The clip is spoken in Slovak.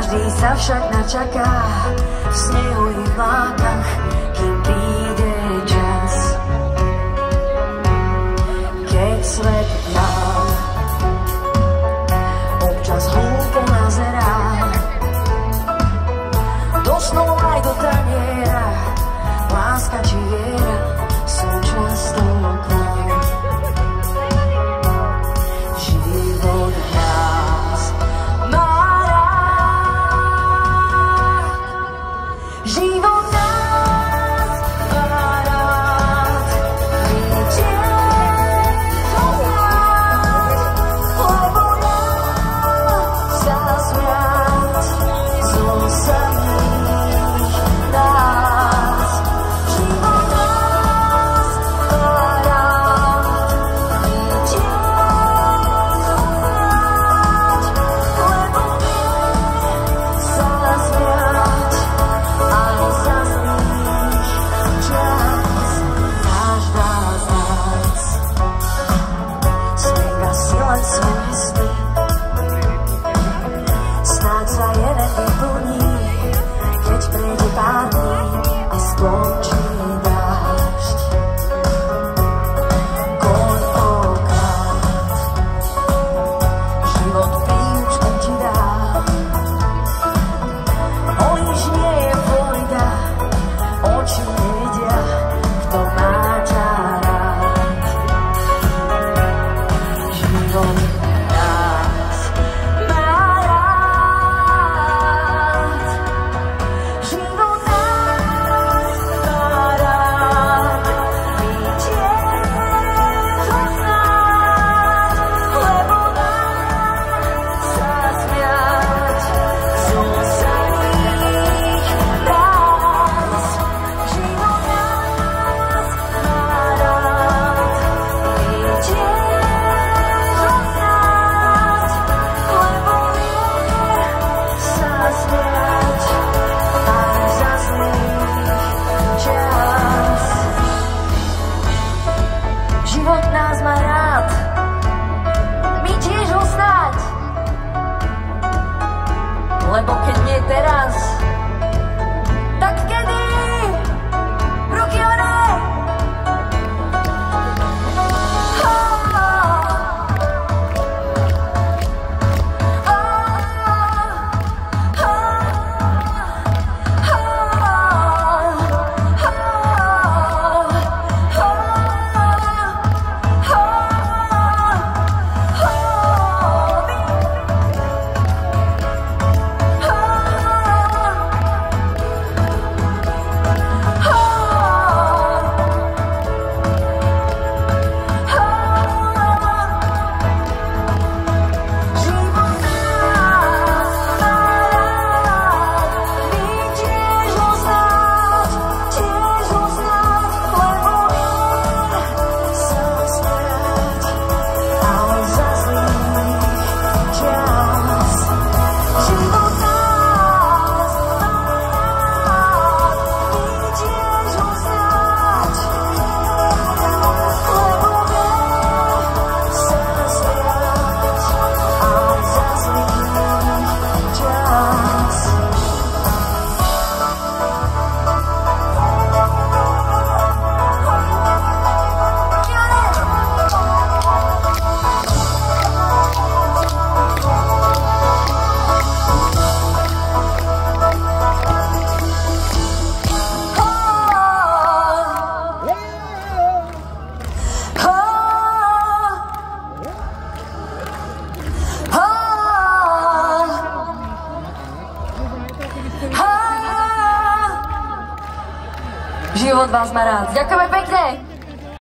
Každý sa však načaká v snehu i v vlákach, kým príde čas. Keď svet nám občas hlúpo nazerá, do snov aj do taniera, láska či viera sú často klám. Život nás má rád, život nás má rád, viete to znát, lebo nám sa smiať zo samých nás. Život nás má rád, viete to znát, lebo vie sa smiať aj za zlých čas. Každá z nás smiega si len svoje sny, snáď sa jeden vyplní, keď príde pár dní a skončí dážď. Koľkokrát život príučku ti dá, Olíš nie je Florida, oči nevidia, kto má ťa rád. Život nás má rád, život nás má rád, viete to znát, lebo nám sa smiať zo samých nás. Život nás má rád, viete to znát, lebo vie sa smiať aj za zlých čas. Život nás má rád, my tiež ho snáď, lebo keď nie teraz, tak kedy? Ruky hore! Život vás má rád. Ďakujeme pekne.